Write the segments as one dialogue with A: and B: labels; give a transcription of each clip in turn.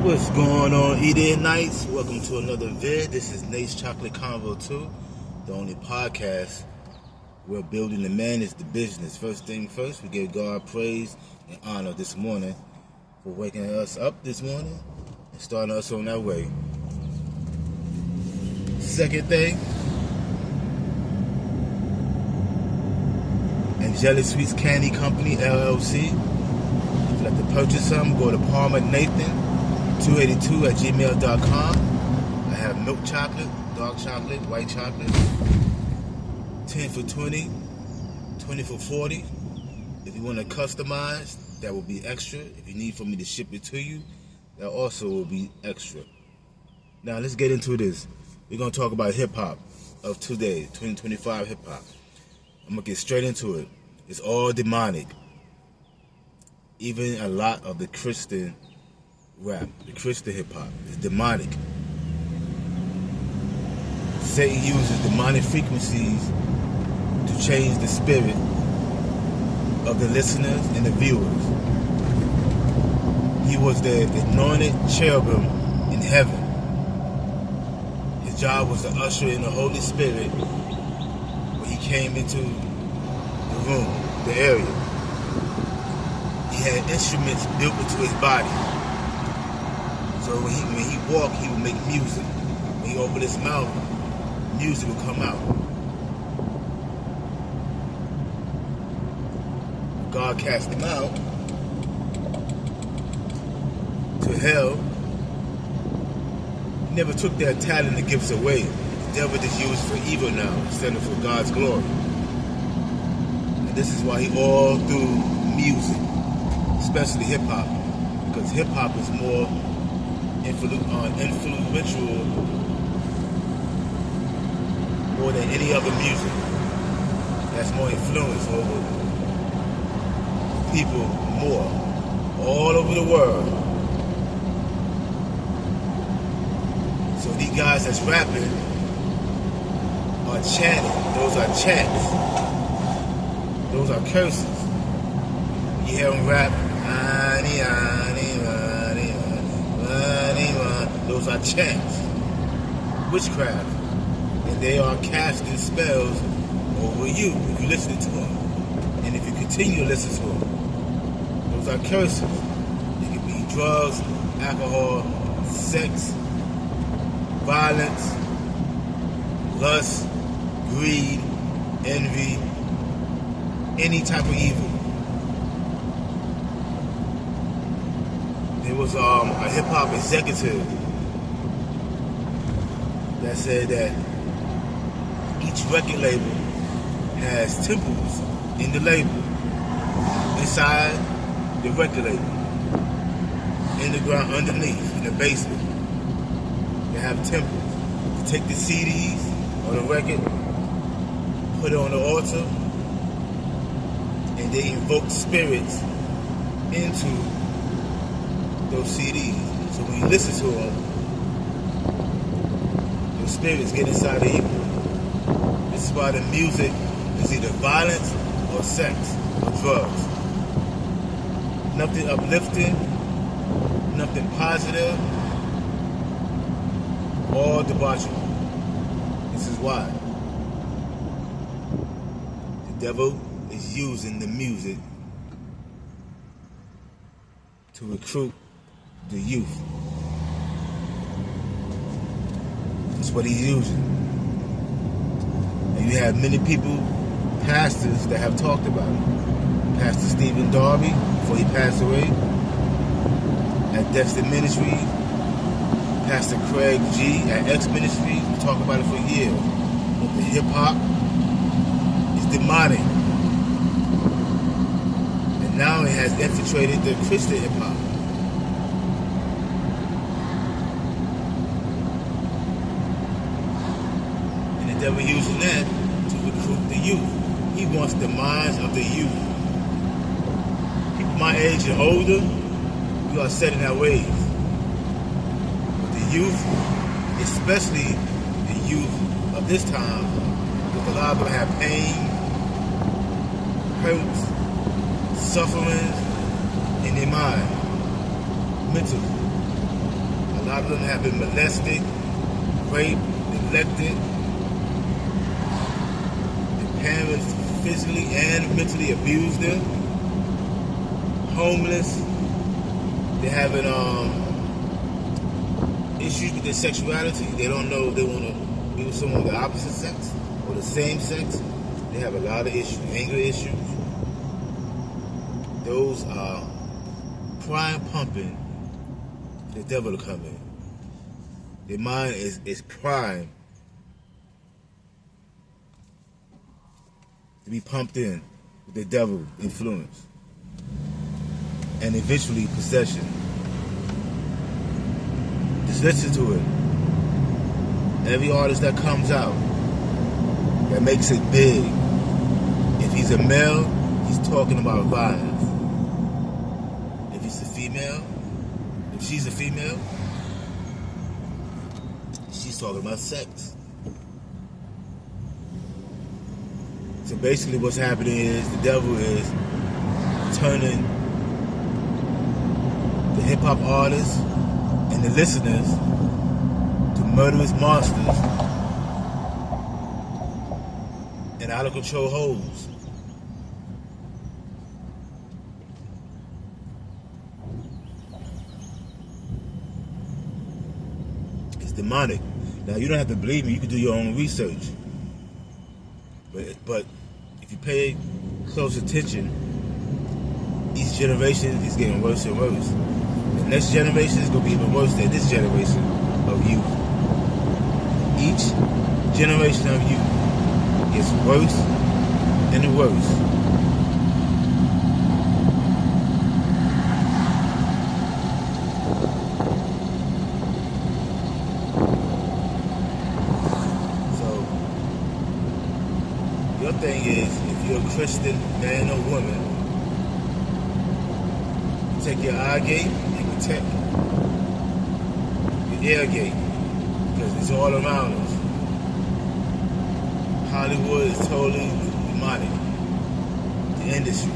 A: What's going on, Eating Nights? Welcome to another vid. This is Nate's Chocolate Convo 2, the only podcast where building the man is the business. First thing first, we give God praise and honor this morning for waking us up this morning and starting us on that way. Second thing, Angelic Sweets Candy Company, LLC. If you'd like to purchase something, go to Palmer Nathan 282 at gmail.com. I have milk chocolate, dark chocolate, white chocolate, 10 for 20, 20 for 40. If you want to customize, that will be extra. If you need for me to ship it to you, that also will be extra. Now let's get into this. We're going to talk about hip-hop of today, 2025 hip-hop. I'm going to get straight into it. It's all demonic. Even a lot of the Christian rap, the Christian hip-hop, is demonic. Satan uses demonic frequencies to change the spirit of the listeners and the viewers. He was the anointed cherubim in heaven. His job was to usher in the Holy Spirit when he came into the room, the area. He had instruments built into his body. So when he walked, he would make music. When he opened his mouth, music would come out. God cast him out to hell. He never took their talent and gifts away. The devil just used for evil now instead of for God's glory. And this is why he all through music, especially hip-hop, because hip-hop is more influential more than any other music. That's more influence over people more all over the world. So these guys that's rapping are chanting. Those are chants. Those are curses. You hear them rap, those are chants, witchcraft, and they are casting spells over you if you listen to them, and if you continue to listen to them. Those are curses. They can be drugs, alcohol, sex, violence, lust, greed, envy, any type of evil. There was a hip-hop executive that said that each record label has temples in the label, inside the record label, in the ground underneath, in the basement. They have temples. To take the CDs or the record, put it on the altar, and they invoke spirits into those CDs. So when you listen to them, those spirits get inside of you. This is why the music is either violence or sex or drugs. Nothing uplifting, nothing positive, all debauchery. This is why the devil is using the music to recruit the youth. That's what he's using. And you have many people, pastors, that have talked about it. Pastor Stephen Darby, before he passed away, at Dexter Ministry, Pastor Craig G at X Ministry, we talk about it for years. But the hip-hop is demonic. And now it has infiltrated the Christian hip-hop. And the devil using that to recruit the youth. He wants the minds of the youth. People my age and older, we are set in our ways. But the youth, especially the youth of this time, because a lot of them have pain, hurts, suffering in their mind, mentally. lot of them have been molested, raped, neglected. Their parents physically and mentally abused them. Homeless. They're having issues with their sexuality. They don't know if they want to be with someone of the opposite sex or the same sex. They have a lot of issues, anger issues. Those are prime pumping for the devil to come in. Their mind is prime to be pumped in with the devil influence. And eventually possession. Just listen to it. Every artist that comes out that makes it big, if he's a male, he's talking about violence. If he's a female, if she's a female, she's talking about sex. So basically what's happening is the devil is turning the hip-hop artists and the listeners to murderous monsters and out-of-control hoes. It's demonic. Now, you don't have to believe me. You can do your own research. But if you pay close attention, each generation is getting worse and worse. The next generation is going to be even worse than this generation of youth. Each generation of youth gets worse and worse. So, your thing is, if you're a Christian man or woman, take your eye gate and protect your ear gate, because it's all around us. Hollywood is totally demonic. The industry.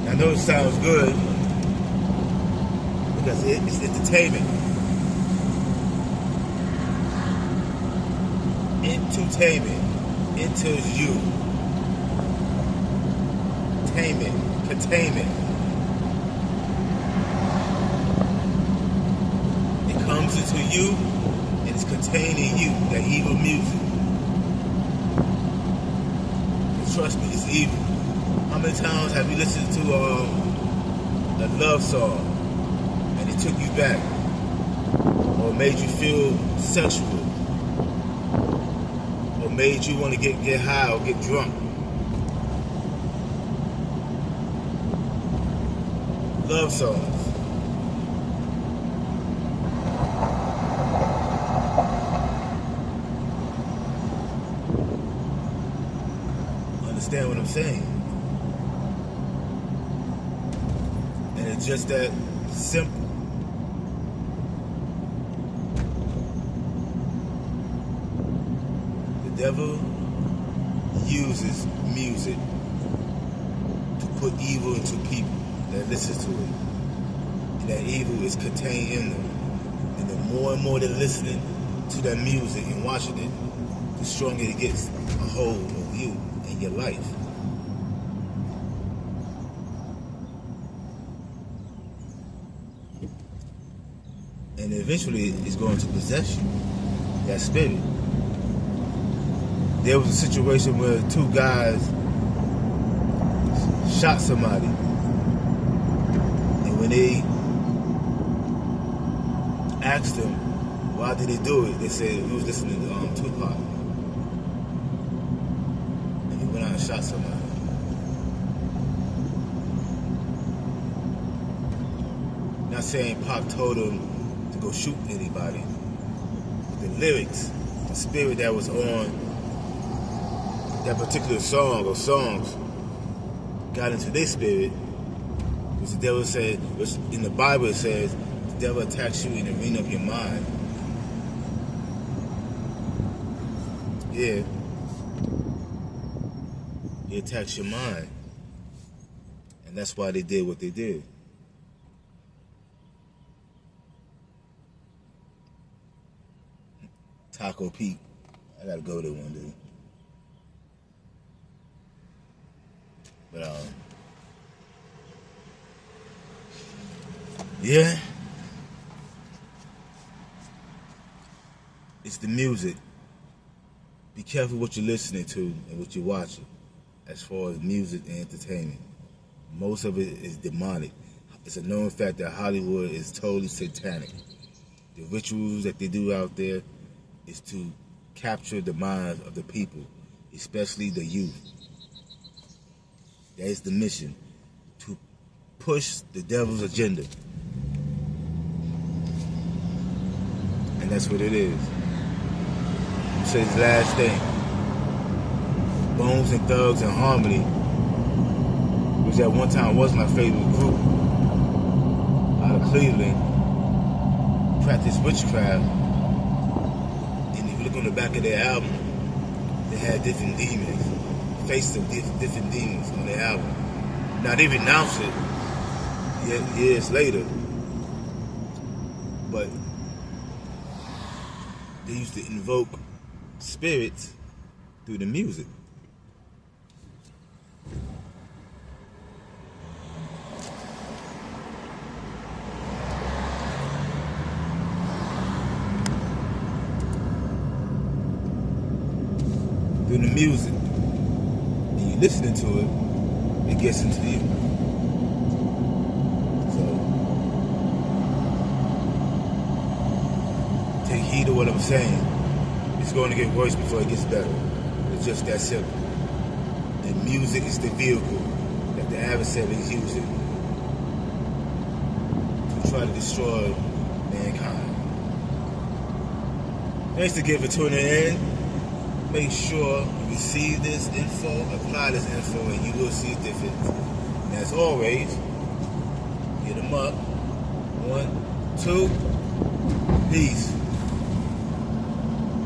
A: I know it sounds good because it's entertainment. Entertainment enters you. Containment. It comes into you and it's contained in you, that evil music. And trust me, it's evil. How many times have you listened to a love song and it took you back or made you feel sexual or made you want to get high or get drunk? Love songs. Understand what I'm saying? And it's just that simple. The devil uses music to put evil into people that listen to it. And that evil is contained in them. And the more and more they're listening to that music and watching it, the stronger it gets a hold of you and your life. And eventually it's going to possess you, that spirit. There was a situation where two guys shot somebody. When they asked him why did they do it, they said he was listening to Tupac, and he went out and shot somebody. Not saying Pac told him to go shoot anybody. The lyrics, the spirit that was on that particular song or songs got into their spirit. Because the devil said, which in the Bible it says, the devil attacks you in the arena of your mind. Yeah. He attacks your mind. And that's why they did what they did. Taco Pete. I gotta go there one day. But yeah, it's the music. Be careful what you're listening to and what you're watching as far as music and entertainment. Most of it is demonic. It's a known fact that Hollywood is totally satanic. The rituals that they do out there is to capture the minds of the people, especially the youth. That is the mission, to push the devil's agenda. And that's what it is. You say his last thing. Bones and Thugs and Harmony, which at one time was my favorite group out of Cleveland, practiced witchcraft. And if you look on the back of their album, they had different demons, faced of different demons on their album. Now they renounced it years later, but they used to invoke spirits through the music. Through the music. And you listening to it, it gets into you. So take heed of what I'm saying. It's going to get worse before it gets better. It's just that simple. And music is the vehicle that the adversary is using to try to destroy mankind. Thanks again for tuning in. Make sure you receive this info, apply this info, and you will see a difference. And as always, hit them up. 1, 2, peace.